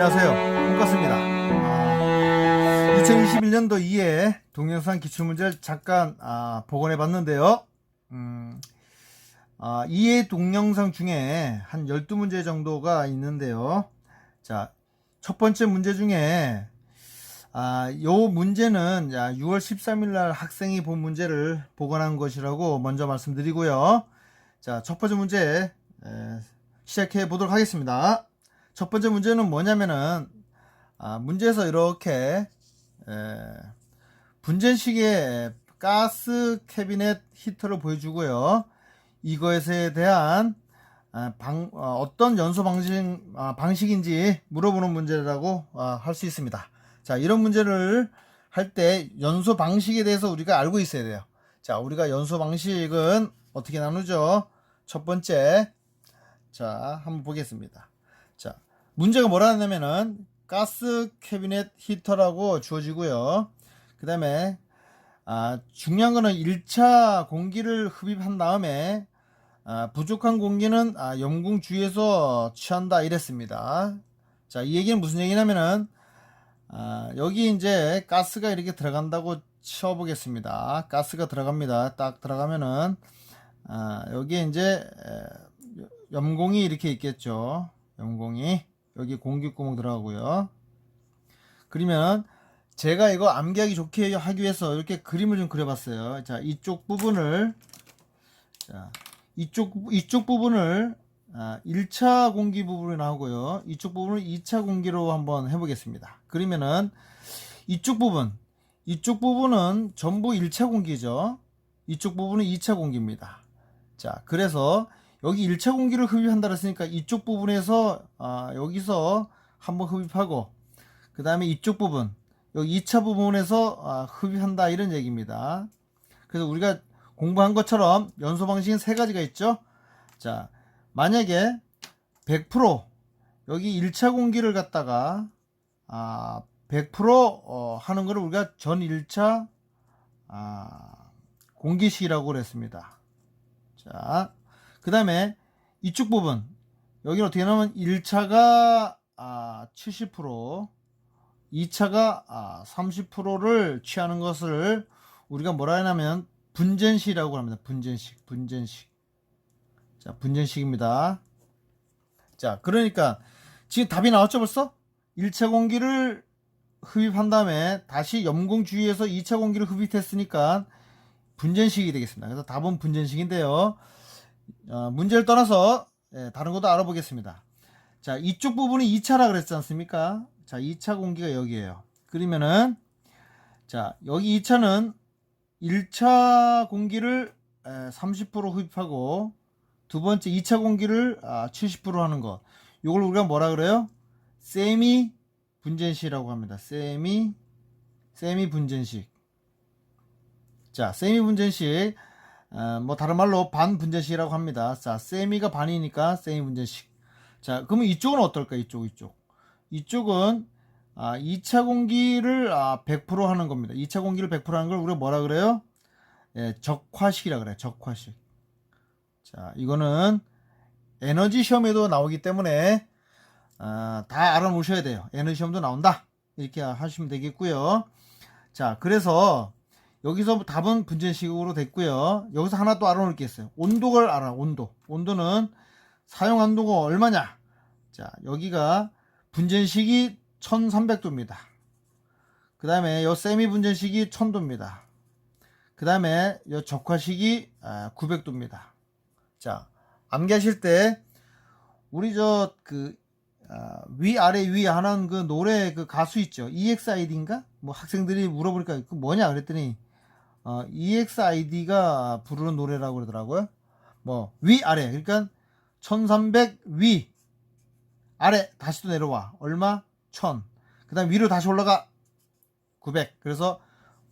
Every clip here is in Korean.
안녕하세요. 꿈꿨습니다. 2021년도 2회 동영상 기출문제를 잠깐 복원해 봤는데요. 2회 동영상 중에 한 12문제 정도가 있는데요. 자, 첫 번째 문제 중에 요 문제는 6월 13일 날 학생이 본 문제를 복원한 것이라고 먼저 말씀드리고요. 자, 첫 번째 문제 시작해 보도록 하겠습니다. 첫 번째 문제는 뭐냐면은 문제에서 이렇게 분전식의 가스 캐비넷 히터를 보여주고요. 이것에 대한 어떤 연소 방식인지 물어보는 문제라고 할 수 있습니다. 자, 이런 문제를 할 때 연소 방식에 대해서 우리가 알고 있어야 돼요. 자, 우리가 연소 방식은 어떻게 나누죠? 첫 번째, 자, 한번 보겠습니다. 자, 문제가 뭐라 하냐면은 가스 캐비넷 히터라고 주어지고요. 그 다음에 중요한 거는 1차 공기를 흡입한 다음에 부족한 공기는 염궁 주위에서 취한다 이랬습니다. 자, 이 얘기는 무슨 얘기냐면은 여기 이제 가스가 이렇게 들어간다고 쳐보겠습니다. 가스가 들어갑니다. 딱 들어가면은 여기에 이제 염공이 이렇게 있겠죠. 염공이 여기 공기구멍 들어가고요. 그러면 제가 이거 암기하기 좋게 하기 위해서 이렇게 그림을 좀 그려봤어요. 자, 이쪽 부분을 이쪽 부분을 1차 공기 부분으로 나오고요. 이쪽 부분을 2차 공기로 한번 해보겠습니다. 그러면은 이쪽 부분은 전부 1차 공기죠. 이쪽 부분은 2차 공기입니다. 자, 그래서 여기 1차 공기를 흡입한다 그랬으니까 이쪽 부분에서 여기서 한번 흡입하고 그 다음에 이쪽 부분 여기 2차 부분에서 흡입한다 이런 얘기입니다. 그래서 우리가 공부한 것처럼 연소 방식은 세 가지가 있죠. 자, 만약에 100% 여기 1차 공기를 갖다가 100% 하는 거를 우리가 전 1차 공기식이라고 그랬습니다. 자, 그 다음에 이쪽 부분 여기는 어떻게 나오면 1차가 70% 2차가 30%를 취하는 것을 우리가 뭐라 하냐면 분전식이라고 합니다. 분전식. 자, 분전식입니다. 자, 그러니까 지금 답이 나왔죠 벌써? 1차 공기를 흡입한 다음에 다시 염공 주위에서 2차 공기를 흡입했으니까 분전식이 되겠습니다. 그래서 답은 분전식인데요. 문제를 떠나서 다른 것도 알아보겠습니다. 자, 이쪽 부분이 2차라 그랬지 않습니까? 자, 2차 공기가 여기에요. 그러면은 자, 여기 2차는 1차 공기를 30% 흡입하고 두 번째 2차 공기를 70% 하는 것. 이걸 우리가 뭐라 그래요? 세미 분전식이라고 합니다. 세미 분전식. 자, 세미 분전식 뭐 다른 말로 반 분전식이라고 합니다. 자, 세미가 반이니까 세미 분전식. 자, 그러면 이쪽은 어떨까? 이쪽은 2차 공기를 100% 하는 겁니다. 2차 공기를 100% 하는 걸 우리가 뭐라 그래요? 적화식이라 그래요. 적화식. 자, 이거는 에너지 시험에도 나오기 때문에 다 알아놓으셔야 돼요. 에너지 시험도 나온다. 이렇게 하시면 되겠고요. 자, 그래서 여기서 답은 분전식으로 됐고요. 여기서 하나 또 알아놓을 게 있어요. 온도를 알아. 온도는 사용 온도가 얼마냐? 자, 여기가 분전식이 1300도입니다. 그 다음에 요 세미 분전식이 1000도입니다. 그 다음에 요 적화식이 900도입니다. 자, 암기하실 때 우리 위아래 위 하는 그 노래 그 가수 있죠. EXID인가? 뭐 학생들이 물어보니까 그 뭐냐 그랬더니 EXID가 부르는 노래라고 그러더라고요. 뭐 위아래 그러니까 1300 위 아래 다시 또 내려와 얼마? 1000. 그 다음 위로 다시 올라가 900. 그래서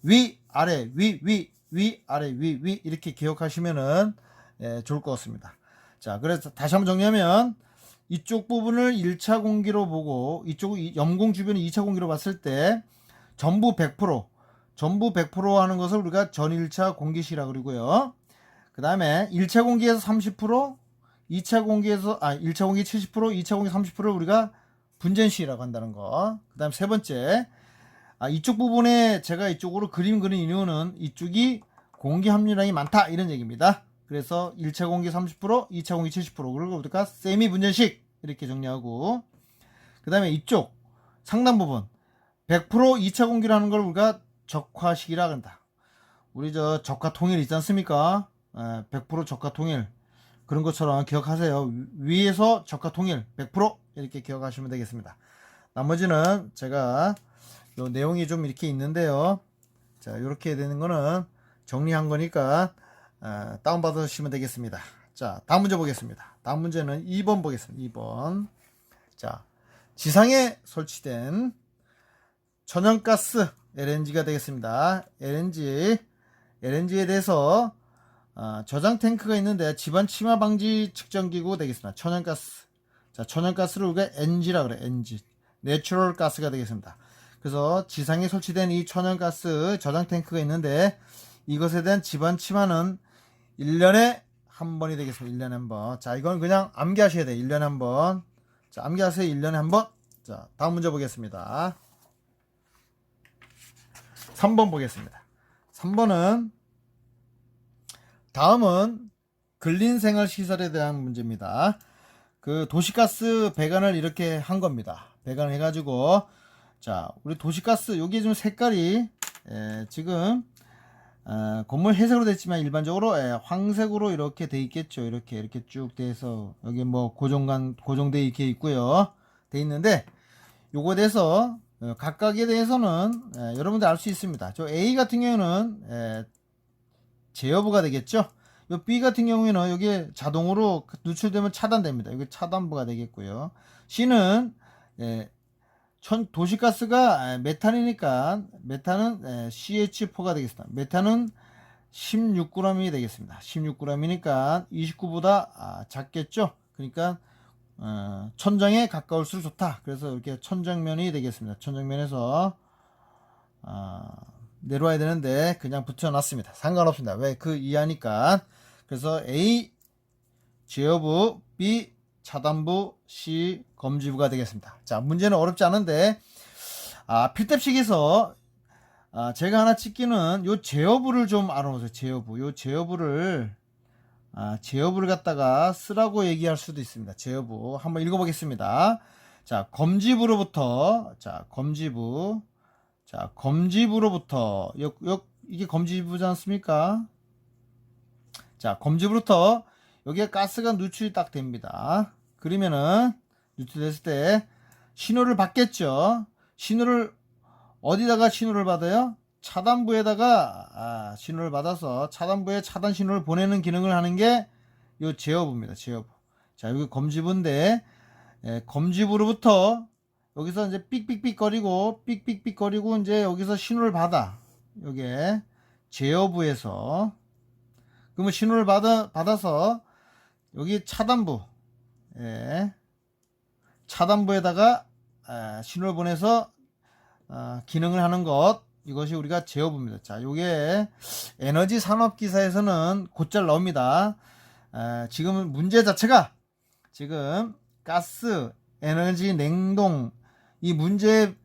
위 아래 위 아래 위 이렇게 기억하시면은 좋을 것 같습니다. 자, 그래서 다시 한번 정리하면 이쪽 부분을 1차 공기로 보고 이쪽 염공 주변을 2차 공기로 봤을 때 전부 100% 하는 것을 우리가 전 1차 공기식이라고 그러고요. 그 다음에 1차 공기에서 30%, 2차 공기에서 1차 공기 70%, 2차 공기 30%를 우리가 분전시라고 한다는 거. 그 다음 세 번째, 이쪽 부분에 제가 이쪽으로 그림 그린 이유는 이쪽이 공기 함유량이 많다 이런 얘기입니다. 그래서 1차 공기 30%, 2차 공기 70%, 그리고 우리가 세미 분전식 이렇게 정리하고, 그 다음에 이쪽 상단 부분 100% 2차 공기라는 걸 우리가 적화식이라 한다. 우리 저 적화 통일 있지 않습니까? 100% 적화 통일 그런 것처럼 기억하세요. 위에서 적화 통일 100% 이렇게 기억하시면 되겠습니다. 나머지는 제가 요 내용이 좀 이렇게 있는데요. 자, 이렇게 되는 거는 정리한 거니까 다운 받으시면 되겠습니다. 자, 다음 문제 보겠습니다. 다음 문제는 2번 보겠습니다. 2번. 자, 지상에 설치된 천연가스 LNG가 되겠습니다. LNG에 대해서 저장 탱크가 있는데 집안 침하 방지 측정기구 되겠습니다. 천연가스. 자, 천연가스를 우리가 NG라 그래. NG. 내추럴 가스가 되겠습니다. 그래서 지상에 설치된 이 천연가스 저장 탱크가 있는데 이것에 대한 집안 침하는 1년에 한 번이 되겠습니다. 1년에 한 번. 자, 이건 그냥 암기하셔야 돼요. 1년에 한 번. 자, 암기하세요. 1년에 한 번. 자, 다음 문제 보겠습니다. 3번 보겠습니다. 3번은 다음은 근린생활시설에 대한 문제입니다. 그 도시가스 배관을 이렇게 한 겁니다. 배관을 해가지고, 자, 우리 도시가스, 여기 좀 색깔이, 지금, 건물 회색으로 됐지만 일반적으로, 황색으로 이렇게 돼 있겠죠. 이렇게 쭉 돼서, 여기 뭐 고정돼 이렇게 있고요. 돼 있는데, 요거에 대해서, 각각에 대해서는, 여러분들 알 수 있습니다. 저 A 같은 경우는, 제어부가 되겠죠. 요 B 같은 경우에는 여기에 자동으로 누출되면 차단됩니다. 여기 차단부가 되겠고요. C는 도시가스가 메탄이니까 메탄은 CH4가 되겠습니다. 메탄은 16g이 되겠습니다. 16g이니까 29보다 작겠죠. 그러니까 천정에 가까울수록 좋다. 그래서 이렇게 천정면이 되겠습니다. 천정면에서 내려와야 되는데 그냥 붙여놨습니다. 상관없습니다. 왜? 그 이하니까. 그래서 A 제어부, B 차단부, C 검지부가 되겠습니다. 자, 문제는 어렵지 않은데 필답식에서 제가 하나 찍기는 요 제어부를 좀 알아놓으세요. 제어부. 요 제어부를 갖다가 쓰라고 얘기할 수도 있습니다. 제어부 한번 읽어보겠습니다. 자, 검지부로부터 검지부로부터 이게 검지부지 않습니까? 자, 검지부로부터 여기에 가스가 누출이 딱 됩니다. 그러면은 누출됐을 때 신호를 받겠죠. 신호를 어디다가 신호를 받아요? 차단부에다가 신호를 받아서 차단부에 차단 신호를 보내는 기능을 하는 게 요 제어부입니다. 제어부. 자, 여기 검지부인데 검지부로부터 여기서 이제 삑삑삑거리고 이제 여기서 신호를 받아. 요게 제어부에서 그러면 신호를 받아서 여기 차단부에다가 신호를 보내서 기능을 하는 것, 이것이 우리가 제어부입니다. 자, 요게 에너지 산업 기사에서는 곧잘 나옵니다. 지금 문제 자체가 지금 가스, 에너지, 냉동 이 문제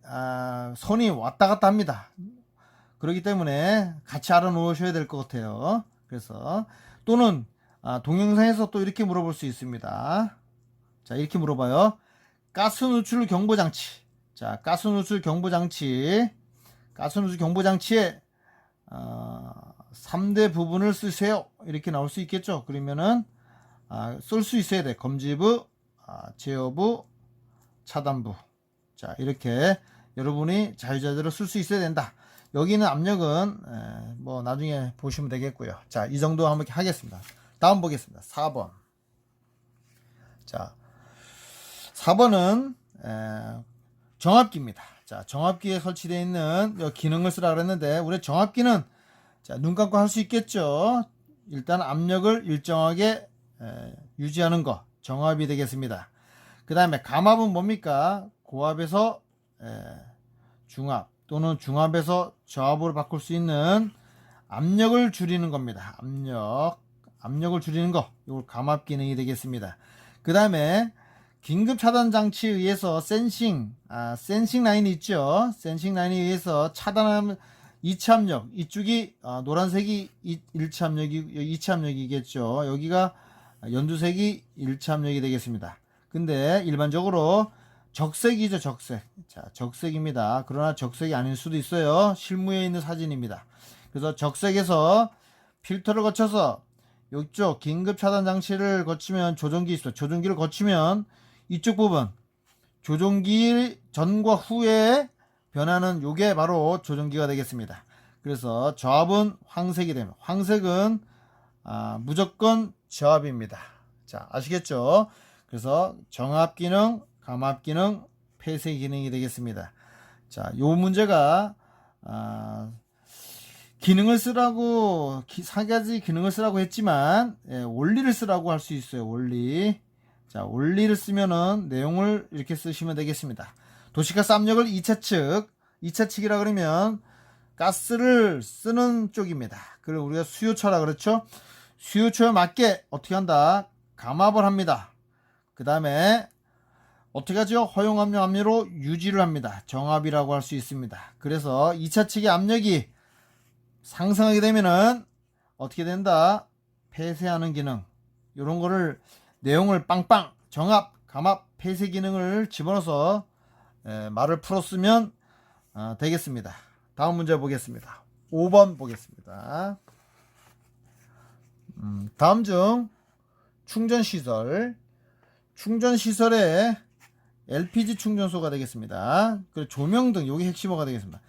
선이 왔다 갔다 합니다. 그렇기 때문에 같이 알아놓으셔야 될 것 같아요. 그래서 또는 동영상에서 또 이렇게 물어볼 수 있습니다. 자, 이렇게 물어봐요. 가스 누출 경보 장치. 자, 가스 누출 경보 장치에 3대 부분을 쓰세요. 이렇게 나올 수 있겠죠. 그러면은 쓸 수 있어야 돼. 검지부, 제어부, 차단부. 자, 이렇게 여러분이 자유자재로 쓸 수 있어야 된다. 여기 있는 압력은 뭐 나중에 보시면 되겠고요. 자, 이 정도 한번 하겠습니다. 다음 보겠습니다. 4번. 자, 4번은 정압기입니다. 자, 정압기에 설치되어 있는 기능을 쓰라 그랬는데 우리 정압기는 자, 눈 감고 할 수 있겠죠. 일단 압력을 일정하게 유지하는 거 정압이 되겠습니다. 그 다음에 감압은 뭡니까? 고압에서 중압 또는 중압에서 저압으로 바꿀 수 있는 압력을 줄이는 겁니다. 압력을 줄이는 거, 이걸 감압 기능이 되겠습니다. 그 다음에 긴급 차단 장치에 의해서 센싱 라인이 있죠. 센싱 라인에 의해서 차단하면 2차 압력, 이쪽이 노란색이 1차 압력이 2차 압력이겠죠. 여기가 연두색이 1차 압력이 되겠습니다. 근데 일반적으로 적색이죠, 적색. 자, 적색입니다. 그러나 적색이 아닐 수도 있어요. 실무에 있는 사진입니다. 그래서 적색에서 필터를 거쳐서 이쪽 긴급 차단 장치를 거치면 조종기 있어. 조종기를 거치면 이쪽 부분 조종기 전과 후에 변하는 요게 바로 조종기가 되겠습니다. 그래서 저압은 황색이 됩니다. 황색은 무조건 저압입니다. 자, 아시겠죠? 그래서 정압 기능, 감압 기능, 폐쇄 기능이 되겠습니다. 자, 요 문제가 기능을 쓰라고 4가지 기능을 쓰라고 했지만 원리를 쓰라고 할 수 있어요. 원리. 자, 원리를 쓰면은 내용을 이렇게 쓰시면 되겠습니다. 도시가스 압력을 2차 측이라 그러면 가스를 쓰는 쪽입니다. 그걸 우리가 수요처라 그렇죠? 수요처에 맞게 어떻게 한다? 감압을 합니다. 그 다음에 어떻게 하죠? 허용 압력 압류로 유지를 합니다. 정압이라고 할 수 있습니다. 그래서 2차 측의 압력이 상승하게 되면은 어떻게 된다? 폐쇄하는 기능. 이런 거를 내용을 빵빵 정압, 감압, 폐쇄 기능을 집어넣어서 말을 풀었으면 되겠습니다. 다음 문제 보겠습니다. 5번 보겠습니다. 다음 중 충전시설에 LPG 충전소가 되겠습니다. 그리고 조명등, 요게 핵심어가 되겠습니다.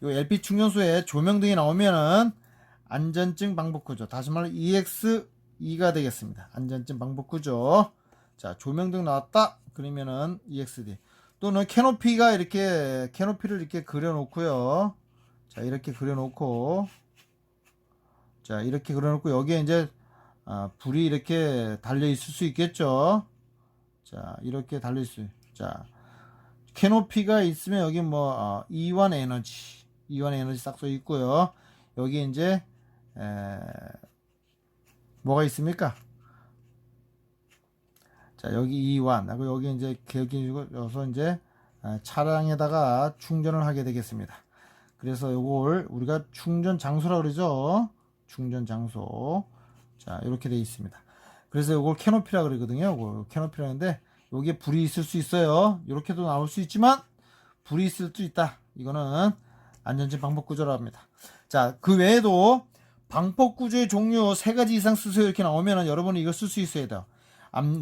요 LPG 충전소에 조명등이 나오면은 안전증 방법 구조, 다시 말해 EX2가 되겠습니다. 안전증 방법 구조. 자, 조명등 나왔다. 그러면은 EXD. 또는 캐노피를 이렇게 그려놓고요. 자, 이렇게 그려놓고, 여기에 이제 불이 이렇게 달려 있을 수 있겠죠. 자, 이렇게 달려 있어요. 자, 캐노피가 있으면 여기 뭐 E1 에너지 싹 써 있고요. 여기 이제 뭐가 있습니까? 자, 여기 E1 하고 여기 이제 여기서 이제 차량에다가 충전을 하게 되겠습니다. 그래서 요걸 우리가 충전 장소라 그러죠. 충전 장소. 자, 이렇게 되어 있습니다. 그래서 요걸 캐노피라 그러거든요. 요걸 캐노피라는데 여기에 불이 있을 수 있어요. 이렇게도 나올 수 있지만 불이 있을 수 있다. 이거는 안전진 방법 구조라고 합니다. 자, 그 외에도 방법 구조의 종류 3가지 이상 쓰세요 이렇게 나오면은 여러분이 이걸 쓸 수 있어야 돼요.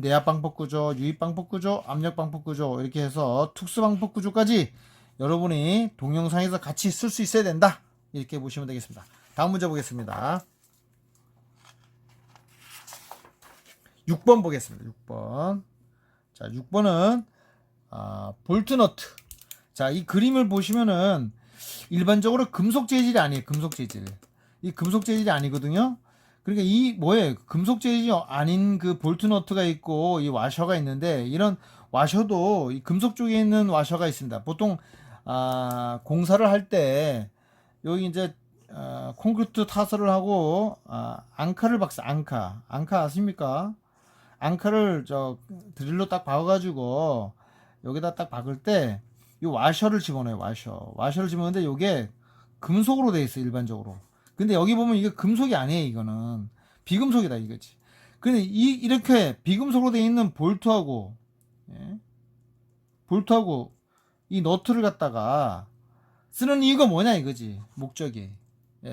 내압 방법 구조, 유입 방법 구조, 압력 방법 구조 이렇게 해서 특수 방법 구조까지 여러분이 동영상에서 같이 쓸 수 있어야 된다. 이렇게 보시면 되겠습니다. 다음 문제 보겠습니다. 6번 보겠습니다. 6번. 자, 6번은 볼트너트. 자, 이 그림을 보시면은 일반적으로 금속 재질이 아니에요. 금속 재질. 이 금속 재질이 아니거든요. 그러니까 이 뭐예요? 금속 재질이 아닌 그 볼트너트가 있고 이 와셔가 있는데 이런 와셔도 이 금속 쪽에 있는 와셔가 있습니다. 보통 공사를 할 때 여기 이제 콘크리트 타설을 하고 앙카를 박사 앙카 아십니까? 앙카를 드릴로 딱 박아가지고 여기다 딱 박을 때 이 와셔를 집어넣어요. 와셔를 집어넣는데 이게 금속으로 되어 있어요. 일반적으로. 근데 여기 보면 이게 금속이 아니에요. 이거는 비금속이다 이거지. 근데 이렇게 비금속으로 되어 있는 볼트하고 이 너트를 갖다가 쓰는 이유가 뭐냐 이거지. 목적이.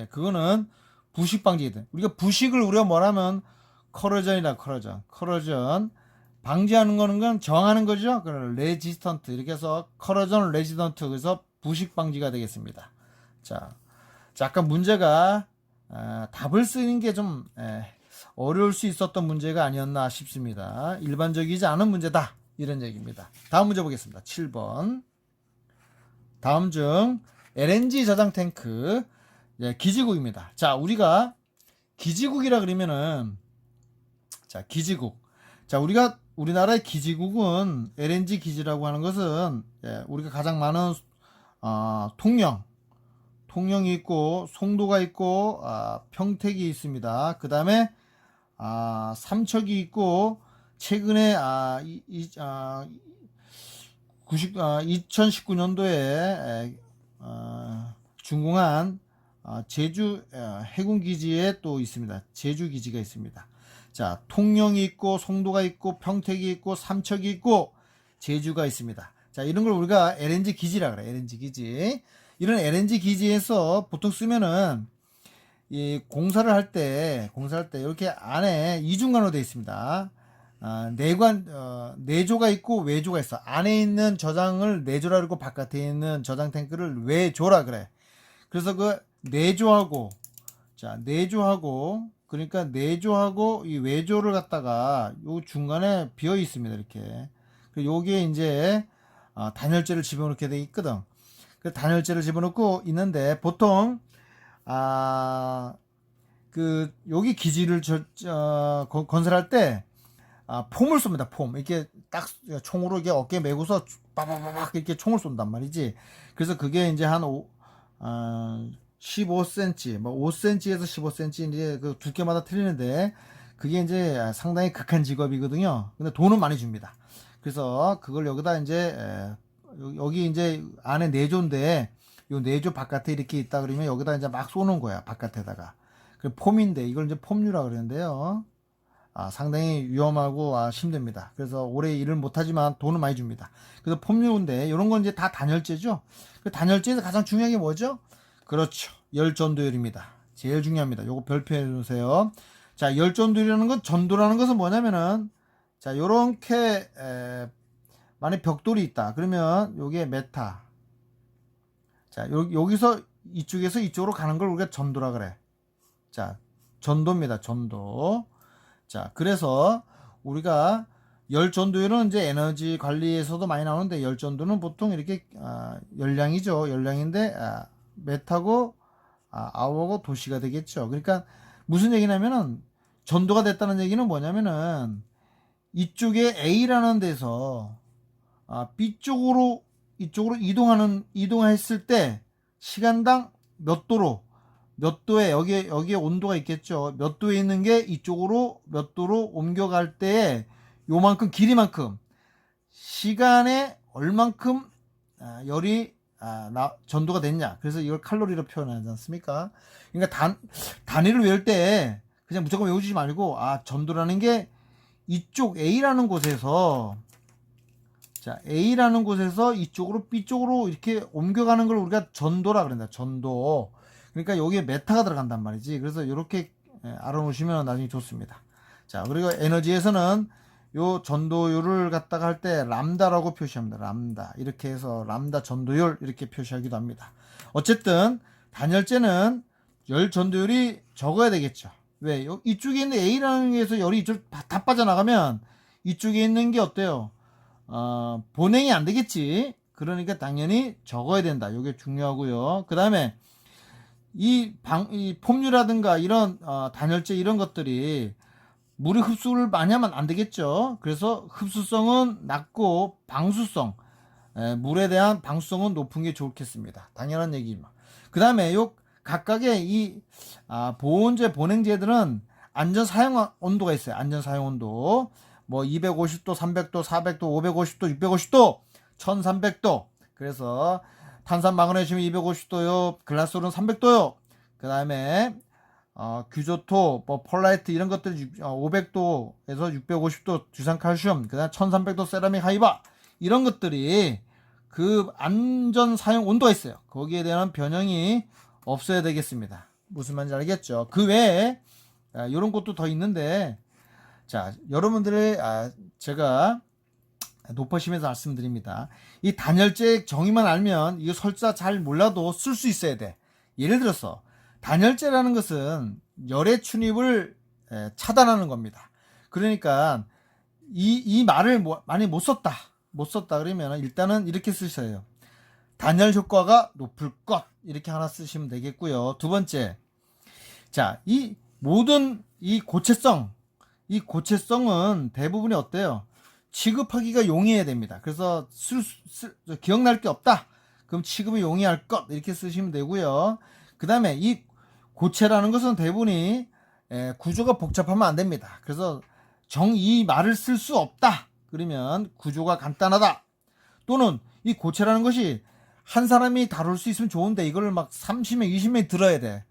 그거는 부식 방지거든. 우리가 뭐라면 커러전이다. 커러전 방지하는 건 정하는 거죠. 레지스턴트 이렇게 해서 커러전 레지던트 그래서 부식 방지가 되겠습니다. 자, 약간 문제가 답을 쓰는 게 좀 어려울 수 있었던 문제가 아니었나 싶습니다. 일반적이지 않은 문제다 이런 얘기입니다. 다음 문제 보겠습니다. 7번. 다음 중 LNG 저장 탱크 기지국입니다. 자, 우리가 기지국이라 그러면은 기지국. 자, 우리나라의 기지국은 LNG 기지라고 하는 것은 우리가 가장 많은 통영이 있고 송도가 있고 평택이 있습니다. 그 다음에 삼척이 있고 최근에 2019년도에 준공한 제주 해군 기지에 또 있습니다. 제주 기지가 있습니다. 자, 통영이 있고 송도가 있고 평택이 있고 삼척이 있고 제주가 있습니다. 자, 이런 걸 우리가 LNG 기지라 그래. LNG 기지. 이런 LNG 기지에서 보통 쓰면은 이 공사를 할 때 이렇게 안에 이중관으로 되어 있습니다. 내조가 있고 외조가 있어. 안에 있는 저장을 내조라 그러고 바깥에 있는 저장 탱크를 외조라 그래. 그래서 그 내조하고 그러니까 내조하고 이 외조를 갖다가 요 중간에 비어 있습니다. 이렇게. 요게 이제 단열재를 집어넣게 돼 있거든. 그 단열재를 집어넣고 있는데 보통 여기 기지를 건설할 때 폼을 쏩니다. 폼. 이렇게 딱 총으로 이렇게 어깨에 메고서 빠바바박 이렇게 총을 쏜단 말이지. 그래서 그게 이제 한 15cm, 뭐 5cm에서 15cm 이제 그 두께마다 틀리는데 그게 이제 상당히 극한 직업이거든요. 근데 돈은 많이 줍니다. 그래서 그걸 여기다 이제 여기 이제 안에 내조인데 요 내조 바깥에 이렇게 있다 그러면 여기다 이제 막 쏘는 거야. 바깥에다가. 그 폼인데 이걸 이제 폼류라 그러는데요. 상당히 위험하고 힘듭니다. 그래서 오래 일을 못하지만 돈은 많이 줍니다. 그래서 폼류인데 이런 건 이제 다 단열재죠. 그 단열재에서 가장 중요한 게 뭐죠? 그렇죠. 열전도율입니다. 제일 중요합니다. 요거 별표해 놓으세요. 자, 열전도율이라는 건 전도라는 것은 뭐냐면은 자, 요렇게 만약 벽돌이 있다. 그러면 요게 메타. 자, 여기서 이쪽에서 이쪽으로 가는 걸 우리가 전도라 그래. 자, 전도입니다. 전도. 자, 그래서 우리가 열전도율은 이제 에너지 관리에서도 많이 나오는데 열전도는 보통 이렇게 열량이죠. 열량인데 메타고 아워고 도시가 되겠죠. 그러니까 무슨 얘기냐면은 전도가 됐다는 얘기는 뭐냐면은 이쪽에 A라는 데서 B쪽으로 이쪽으로 이동했을 때 시간당 몇 도에 여기에 온도가 있겠죠. 몇 도에 있는 게 이쪽으로 몇 도로 옮겨갈 때 요만큼 길이만큼 시간에 얼만큼 열이 전도가 됐냐. 그래서 이걸 칼로리로 표현하지 않습니까? 그러니까 단위를 외울 때 그냥 무조건 외우지 말고 전도라는 게 이쪽 A라는 곳에서 A라는 곳에서 이쪽으로 B쪽으로 이렇게 옮겨가는 걸 우리가 전도라 그런다. 전도. 그러니까 여기에 메타가 들어간단 말이지. 그래서 이렇게 알아놓으시면 나중에 좋습니다. 자, 그리고 에너지에서는 요 전도율을 갖다가 할 때 람다라고 표시합니다. 람다. 이렇게 해서 람다 전도율 이렇게 표시하기도 합니다. 어쨌든 단열재는 열 전도율이 적어야 되겠죠. 왜? 이쪽에 있는 A라는 게에서 열이 이쪽 다 빠져나가면 이쪽에 있는 게 어때요? 본행이 안 되겠지. 그러니까 당연히 적어야 된다. 이게 중요하고요. 그 다음에 이 폼류라든가 이런 단열재 이런 것들이 물의 흡수를 많이 하면 안 되겠죠. 그래서 흡수성은 낮고 방수성, 물에 대한 방수성은 높은 게 좋겠습니다. 당연한 얘기지만. 그 다음에 요 각각의 이 보온재, 보냉재들은 안전 사용 온도가 있어요. 안전 사용 온도. 뭐 250도, 300도, 400도, 550도, 650도, 1300도. 그래서 탄산 마그네슘이 250도요. 글라솔은 300도요. 그 다음에 규조토, 뭐 폴라이트 이런 것들이 500도에서 650도 주산칼슘, 그 다음 1300도 세라믹 하이바 이런 것들이 그 안전 사용 온도가 있어요. 거기에 대한 변형이 없어야 되겠습니다. 무슨 말인지 알겠죠? 그 외에 이런 것도 더 있는데 자, 여러분들의 제가 높아심에서 말씀드립니다. 이 단열재 정의만 알면 이거 설사 잘 몰라도 쓸 수 있어야 돼. 예를 들어서 단열재라는 것은 열의 출입을 차단하는 겁니다. 그러니까 이 말을 많이 못 썼다 그러면 일단은 이렇게 쓰셔요. 단열 효과가 높을 것 이렇게 하나 쓰시면 되겠고요. 두 번째, 자, 이 모든 이 고체성은 대부분이 어때요? 취급하기가 용이해야 됩니다. 그래서 기억날 게 없다. 그럼 취급이 용이할 것 이렇게 쓰시면 되고요. 그 다음에 이 고체라는 것은 대부분이 구조가 복잡하면 안 됩니다. 그래서 이 말을 쓸 수 없다. 그러면 구조가 간단하다. 또는 이 고체라는 것이 한 사람이 다룰 수 있으면 좋은데 이걸 막 30명, 20명이 들어야 돼.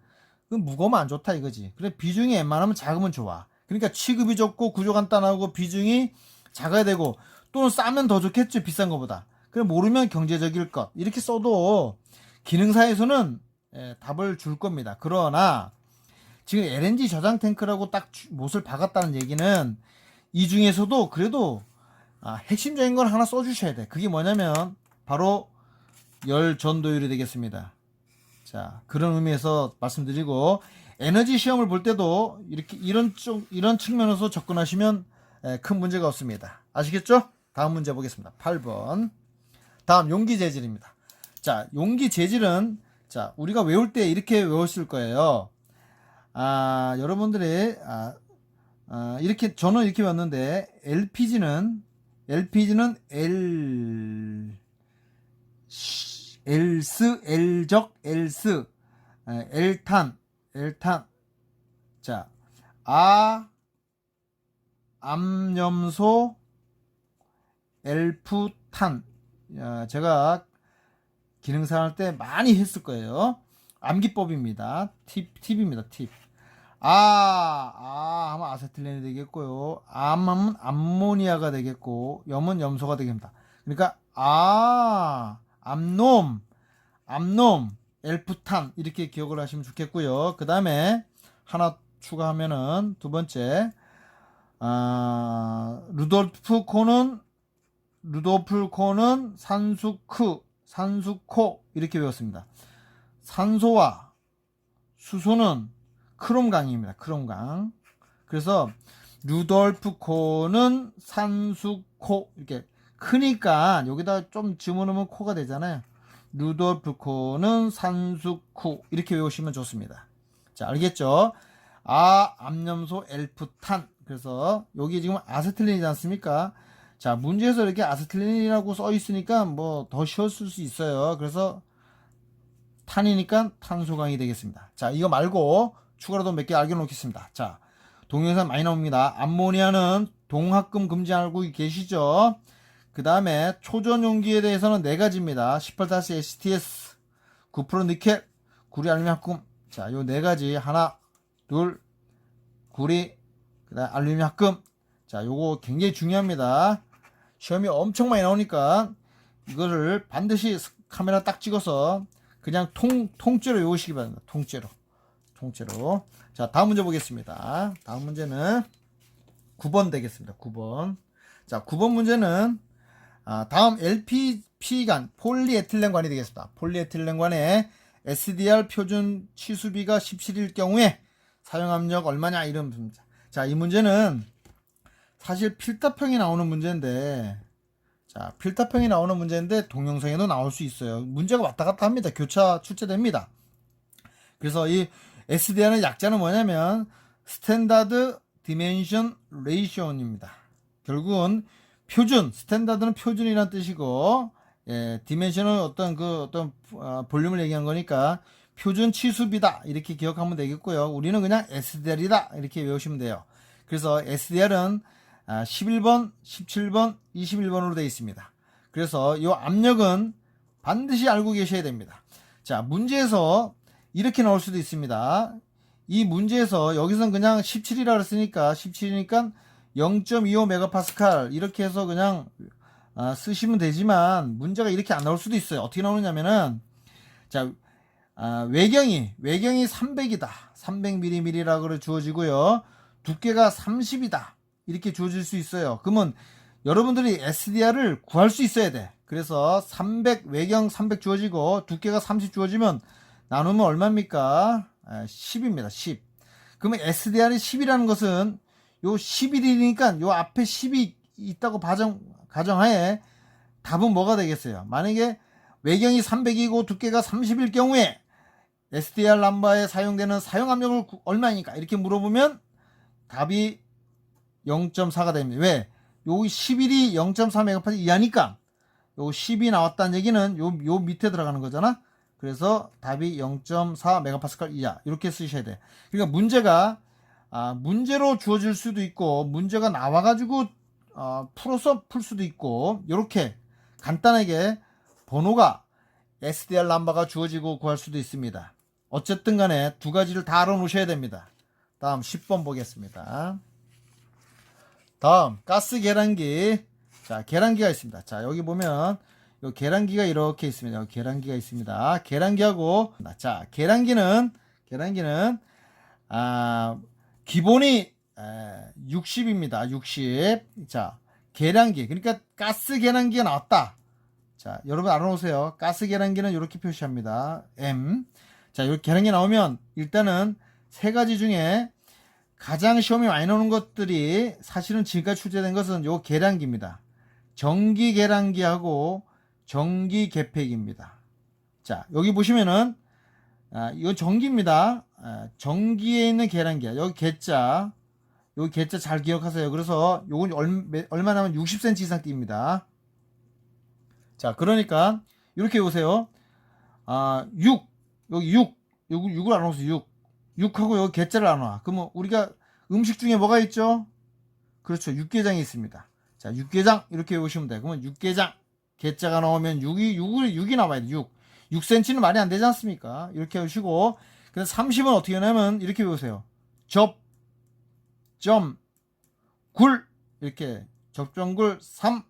그럼 무거우면 안 좋다 이거지. 그래 비중이 웬만하면 작으면 좋아. 그러니까 취급이 적고 구조 간단하고 비중이 작아야 되고 또는 싸면 더 좋겠죠. 비싼 것보다. 그래 모르면 경제적일 것. 이렇게 써도 기능사에서는 답을 줄 겁니다. 그러나 지금 LNG 저장 탱크라고 딱 못을 박았다는 얘기는 이 중에서도 그래도 핵심적인 걸 하나 써주셔야 돼. 그게 뭐냐면 바로 열 전도율이 되겠습니다. 자, 그런 의미에서 말씀드리고 에너지 시험을 볼 때도 이렇게 이런 측면에서 접근하시면 큰 문제가 없습니다. 아시겠죠? 다음 문제 보겠습니다. 8번. 다음 용기 재질입니다. 자, 용기 재질은 자, 우리가 외울 때 이렇게 외웠을 거예요. 여러분들이 이렇게 저는 이렇게 외웠는데 LPG는 L적 L스 L탄 자 암염소 L프탄 제가 기능사 할 때 많이 했을 거예요. 암기법입니다. 팁입니다. 팁. 하면 아세틸렌이 되겠고요. 암하면 암모니아가 되겠고, 염은 염소가 되겠습니다. 그러니까, 암놈, 엘프탄, 이렇게 기억을 하시면 좋겠고요. 그 다음에, 하나 추가하면은, 두 번째, 루돌프 코는 산수코, 이렇게 외웠습니다. 산소와 수소는 크롬강입니다. 크롬강. 그래서 루돌프 코는 산수코 이렇게 크니까 여기다 좀 집어넣으면 코가 되잖아요. 루돌프 코는 산수코 이렇게 외우시면 좋습니다. 자, 알겠죠? 암염소 엘프탄. 그래서 여기 지금 아세틸렌이지 않습니까? 자, 문제에서 이렇게 아세틸렌이라고 써 있으니까 뭐 더 쉬웠을 수 있어요. 그래서 탄이니까 탄소강이 되겠습니다. 자, 이거 말고 추가로도 몇 개 알려놓겠습니다. 자, 동영상 많이 나옵니다. 암모니아는 동합금 금지 알고 계시죠? 그 다음에 초전 용기에 대해서는 4가지입니다. 18-STS, 9% 니켈, 구리 알루미늄 합금. 자, 요 4가지 하나, 둘, 구리, 그 다음 알루미늄 합금. 자, 요거 굉장히 중요합니다. 시험이 엄청 많이 나오니까 이거를 반드시 카메라 딱 찍어서 그냥 통째로 외우시기 바랍니다. 통째로. 자, 다음 문제 보겠습니다. 다음 문제는 9번 되겠습니다. 9번. 자, 9번 문제는 다음 LPP관 폴리에틸렌관이 되겠습니다. 폴리에틸렌관의 SDR 표준 치수비가 17일 경우에 사용압력 얼마냐 이런 문제. 자, 이 문제는 사실 필답형이 나오는 문제인데 동영상에도 나올 수 있어요. 문제가 왔다 갔다 합니다. 교차 출제됩니다. 그래서 이 SDR의 약자는 뭐냐면 스탠다드 디멘션 레이션입니다. 결국은 표준, 스탠다드는 표준이라는 뜻이고, 디멘션은 어떤 볼륨을 얘기한 거니까 표준 치수비다 이렇게 기억하면 되겠고요. 우리는 그냥 SDR이다 이렇게 외우시면 돼요. 그래서 SDR은 11번, 17번, 21번으로 되어 있습니다. 그래서 이 압력은 반드시 알고 계셔야 됩니다. 자, 문제에서 이렇게 나올 수도 있습니다. 이 문제에서 여기서는 그냥 17이라 그랬으니까 17이니까 0.25메가파스칼 이렇게 해서 그냥 쓰시면 되지만 문제가 이렇게 안 나올 수도 있어요. 어떻게 나오느냐면은 자, 외경이 300이다. 300mm라고 주어지고요. 두께가 30이다. 이렇게 주어질 수 있어요. 그러면 여러분들이 SDR을 구할 수 있어야 돼. 그래서 외경 300 주어지고 두께가 30 주어지면 나누면 얼마입니까? 10입니다. 10. 그러면 SDR이 10이라는 것은 요 11이니까 요 앞에 10이 있다고 가정하에 답은 뭐가 되겠어요? 만약에 외경이 300이고 두께가 30일 경우에 SDR 람바에 사용되는 사용압력을 얼마니까? 이렇게 물어보면 답이 0.4가 됩니다. 왜? 요 11이 0.4메가파스칼 이하니까 요 10이 나왔다는 얘기는 요 밑에 들어가는 거잖아. 그래서 답이 0.4메가파스칼 이하 이렇게 쓰셔야 돼. 그러니까 문제가 문제로 주어질 수도 있고 문제가 나와가지고 풀어서 풀 수도 있고 이렇게 간단하게 번호가 SDR 넘버가 주어지고 구할 수도 있습니다. 어쨌든 간에 두 가지를 다 알아놓으셔야 됩니다. 다음 10번 보겠습니다. 다음 가스 계량기. 자, 계량기가 있습니다. 자, 여기 보면 요 계량기가 이렇게 있습니다. 여기 계량기가 있습니다. 계량기하고 자, 계량기는 기본이 60입니다. 60. 자, 계량기. 그러니까 가스 계량기가 나왔다. 자, 여러분 알아놓으세요. 가스 계량기는 이렇게 표시합니다. M. 자, 이렇게 계량기 나오면 일단은 세 가지 중에 가장 시험이 많이 나오는 것들이 사실은 지금까지 출제된 것은 요 계량기입니다. 전기 계량기하고 전기 계팩입니다. 자, 여기 보시면은 이건 전기입니다. 전기에 있는 계량기야. 여기 개자, 여기 개자 잘 기억하세요. 그래서 요건 얼마나 하면 60cm 이상 띕니다. 자, 그러니까 이렇게 보세요. 6 여기 6을 안 넣어서 6하고 여기 개자를 안 놔. 그러면 우리가 음식 중에 뭐가 있죠? 그렇죠. 육개장이 있습니다. 자, 육개장 이렇게 보시면 돼요. 그러면 육개장 개자가 나오면 6이 나와야 돼. 6cm는 말이 안 되지 않습니까? 이렇게 하시고 그래서 30은 어떻게 하냐면 이렇게 보세요. 굴 이렇게 접점굴 3.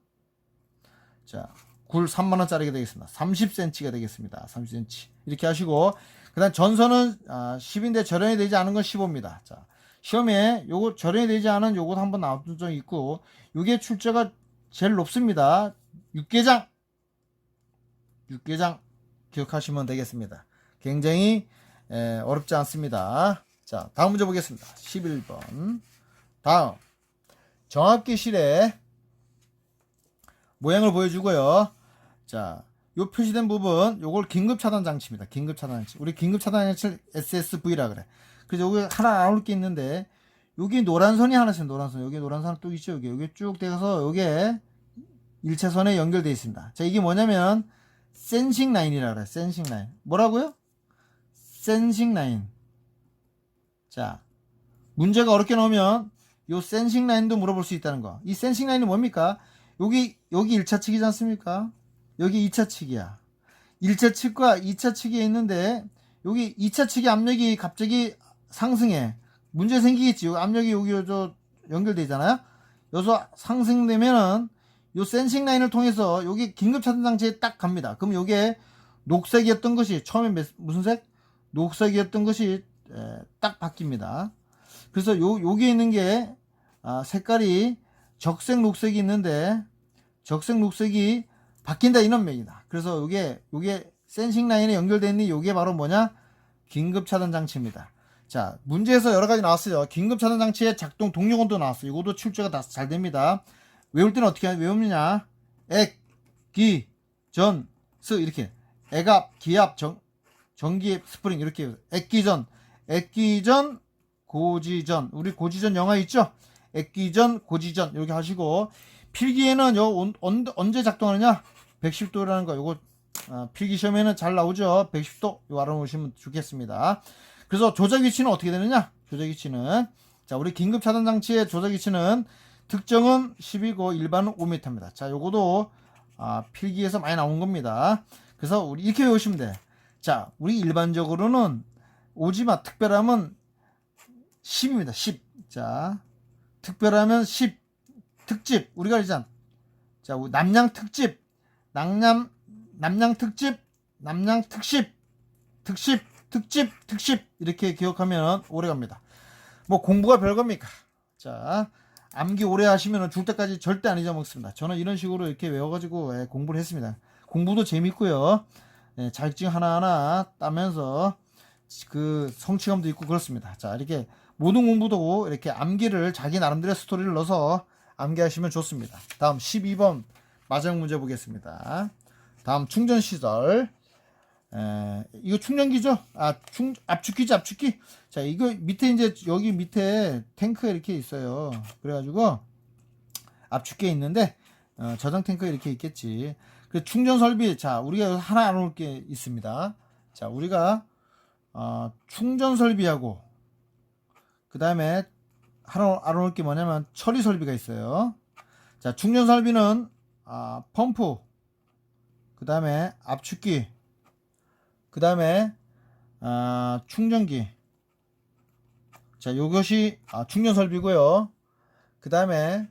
자, 굴 3만원짜리가 되겠습니다. 30cm가 되겠습니다. 30cm 이렇게 하시고 그 다음 전선은 10인데 절연이 되지 않은 건 15입니다. 자, 시험에 요거 절연이 되지 않은 요것 한번 나왔던 적이 있고 요게 출제가 제일 높습니다. 육개장 기억하시면 되겠습니다. 굉장히 어렵지 않습니다. 자, 다음 문제 보겠습니다. 11번. 다음 정압기실의 모양을 보여주고요. 자, 요 표시된 부분 요걸 긴급차단 장치입니다. 긴급차단 장치. 우리 긴급차단 장치를 SSV라 그래. 그래서 여기 하나 나올 게 있는데 여기 노란 선이 하나 있어요. 노란 선. 여기 노란 선 또 있죠. 여기 쭉 돼서 여기에 1차선에 연결되어 있습니다. 자, 이게 뭐냐면 센싱 라인이라 그래. 센싱 라인. 뭐라고요? 센싱 라인. 자, 문제가 어렵게 나오면 요 센싱 라인도 물어볼 수 있다는 거. 이 센싱 라인은 뭡니까? 여기 1차 측이지 않습니까? 여기 2차 측이야. 1차 측과 2차 측이 있는데 여기 2차 측의 압력이 갑자기 상승해. 문제 생기겠지. 여기 압력이 여기 연결되잖아요. 여기서 상승되면은 요 센싱 라인을 통해서 여기 긴급 차단 장치에 딱 갑니다. 그럼 요게 녹색이었던 것이 처음에 무슨 색? 녹색이었던 것이 딱 바뀝니다. 그래서 여기에 있는 게 색깔이 적색 녹색이 있는데 적색 녹색이 바뀐다 이런 맥이다. 그래서 요게 센싱 라인에 연결되어 있는 요게 바로 뭐냐? 긴급 차단 장치입니다. 자, 문제에서 여러 가지 나왔어요. 긴급 차단 장치의 작동 동력원도 나왔어요. 이것도 출제가 다 잘 됩니다. 외울 때는 어떻게 외웁니냐? 액, 기, 전, 스 이렇게 액압, 기압, 전기, 스프링 이렇게 액기전, 고지전. 우리 고지전 영화 있죠? 액기전, 고지전 이렇게 하시고 필기에는 언제 작동하느냐? 110도라는 거 요거 필기 시험에는 잘 나오죠. 110도 이거 알아놓으시면 좋겠습니다. 그래서 조작 위치는 어떻게 되느냐? 조작 위치는 자, 우리 긴급 차단 장치의 조작 위치는 특정은 10이고 일반은 5m입니다. 자, 요거도 필기에서 많이 나온 겁니다. 그래서 우리 이렇게 외우시면 돼. 자, 우리 일반적으로는 오지마 특별함은 10입니다. 10. 자, 특별하면 10. 특집 우리가 알잖아. 자, 남양 특집, 남양 특집, 남양 특집, 특집 이렇게 기억하면 오래 갑니다. 뭐 공부가 별겁니까? 자, 암기 오래 하시면 줄 때까지 절대 안 잊어먹습니다. 저는 이런 식으로 이렇게 외워가지고 공부를 했습니다. 공부도 재밌고요. 자격증 하나하나 따면서 그 성취감도 있고 그렇습니다. 자, 이렇게 모든 공부도 이렇게 암기를 자기 나름대로 스토리를 넣어서 암기하시면 좋습니다. 다음 12번 마지막 문제 보겠습니다. 다음 충전 시설. 이거 충전기죠? 압축기지, 압축기. 자, 이거 밑에 이제 여기 밑에 탱크가 이렇게 있어요. 그래가지고 압축기에 있는데 저장 탱크가 이렇게 있겠지. 그 충전 설비. 자, 우리가 하나 알아놓을 게 있습니다. 자, 우리가 충전 설비하고 그 다음에 하나 알아놓을 게 뭐냐면 처리 설비가 있어요. 자, 충전 설비는 펌프, 그 다음에 압축기, 그 다음에 충전기. 자, 요것이 충전 설비고요. 그 다음에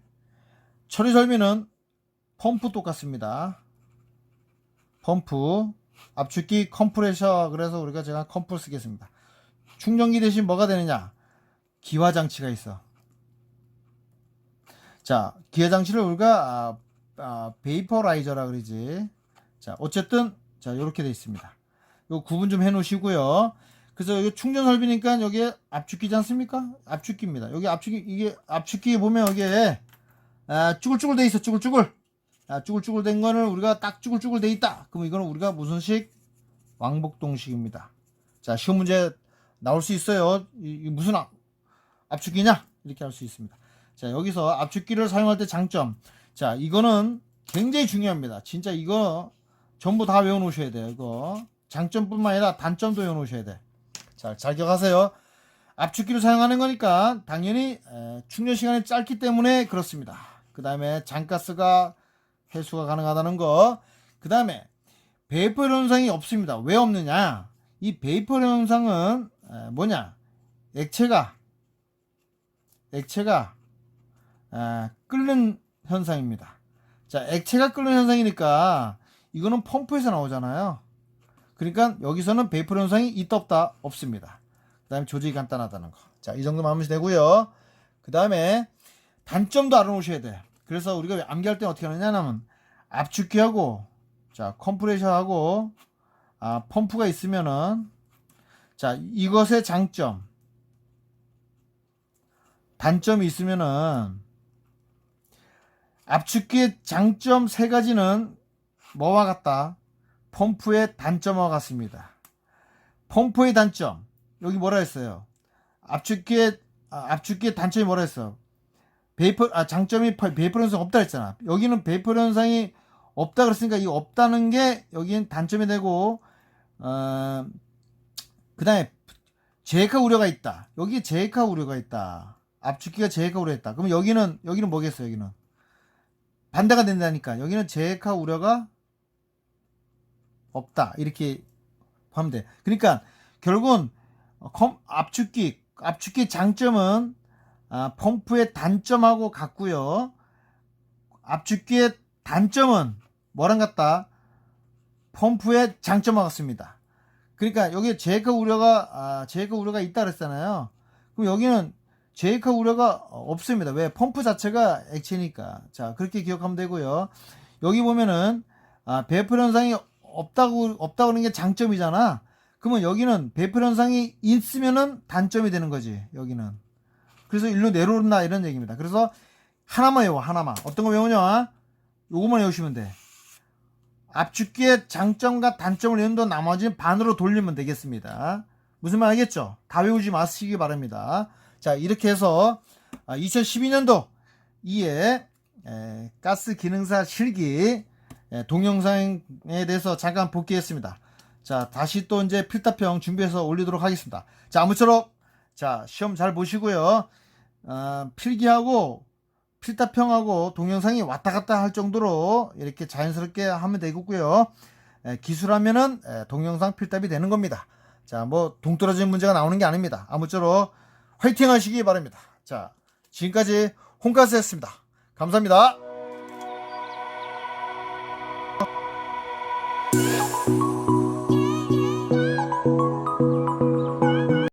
처리 설비는 펌프 똑같습니다. 펌프, 압축기, 컴프레셔. 그래서 우리가 제가 컴프를 쓰겠습니다. 충전기 대신 뭐가 되느냐? 기화 장치가 있어. 자, 기화 장치를 우리가 베이퍼라이저라 그러지. 자, 어쨌든 자, 이렇게 돼 있습니다. 요 구분 좀 해 놓으시고요. 그래서 여기 충전 설비니까 여기에 압축기지 않습니까? 압축기입니다. 여기 압축기, 이게 압축기 보면 여기에 쭈글쭈글 돼 있어. 쭈글쭈글. 쭈글쭈글 된 거는 우리가 딱 쭈글쭈글 돼 있다. 그럼 이거는 우리가 무슨 식? 왕복동식입니다. 자, 시험 문제 나올 수 있어요. 이 무슨 압축기냐? 이렇게 할 수 있습니다. 자, 여기서 압축기를 사용할 때 장점. 자, 이거는 굉장히 중요합니다. 진짜 이거 전부 다 외워 놓으셔야 돼요. 이거 장점뿐만 아니라 단점도 외워 놓으셔야 돼. 자, 잘 기억하세요. 압축기를 사용하는 거니까 당연히 충전 시간이 짧기 때문에 그렇습니다. 그 다음에 장가스가 해수가 가능하다는 거. 그 다음에 베이퍼 현상이 없습니다. 왜 없느냐? 이 베이퍼 현상은 뭐냐? 액체가 끓는 현상입니다. 자, 액체가 끓는 현상이니까 이거는 펌프에서 나오잖아요. 그러니까 여기서는 베이퍼 현상이 있다 없다 없습니다. 그 다음에 조직이 간단하다는 거. 자, 이 정도만 하면 되고요. 그 다음에 단점도 알아놓으셔야 돼. 그래서 우리가 암기할 때 어떻게 하느냐면 압축기하고 자, 컴프레셔하고 펌프가 있으면은 자, 이것의 장점, 단점이 있으면은 압축기의 장점 세 가지는 뭐와 같다? 펌프의 단점과 같습니다. 펌프의 단점, 여기 뭐라 했어요? 압축기의 단점이 뭐라 했어? 장점이 베이퍼 현상 없다 했잖아. 여기는 베이퍼 현상이 없다 그랬으니까 이 없다는 게 여기는 단점이 되고, 그 다음에 제해카 우려가 있다. 여기 제해카 우려가 있다. 압축기가 제해카 우려가 있다. 그럼 여기는 뭐겠어? 여기는 반대가 된다니까. 여기는 제해카 우려가 없다. 이렇게 하면 돼. 그러니까 결국은 압축기 장점은 펌프의 단점하고 같고요. 압축기의 단점은 뭐랑 같다? 펌프의 장점과 같습니다. 그러니까 여기에 제해카 우려가 있다 그랬잖아요. 그럼 여기는 제해카 우려가 없습니다. 왜? 펌프 자체가 액체니까. 자, 그렇게 기억하면 되고요. 여기 보면은 베이퍼 현상이 없다고 그러는 게 장점이잖아. 그러면 여기는 베이퍼 현상이 있으면은 단점이 되는 거지. 여기는. 그래서 일로 내려온다 이런 얘기입니다. 그래서 하나만 외워. 하나만. 어떤 거 외우냐? 요거만 외우시면 돼. 압축기의 장점과 단점을 외운 동 나머지는 반으로 돌리면 되겠습니다. 무슨 말 알겠죠? 다 외우지 마시기 바랍니다. 자, 이렇게 해서 2012년도 2회 가스 기능사 실기 동영상에 대해서 잠깐 복귀했습니다. 자, 다시 또 이제 필답형 준비해서 올리도록 하겠습니다. 자, 아무쪼록 자, 시험 잘 보시고요. 필기하고 필답형하고 동영상이 왔다 갔다 할 정도로 이렇게 자연스럽게 하면 되겠고요. 기술하면은 동영상 필답이 되는 겁니다. 자, 뭐 동떨어진 문제가 나오는 게 아닙니다. 아무쪼록 화이팅 하시기 바랍니다. 자, 지금까지 홍가스였습니다. 감사합니다.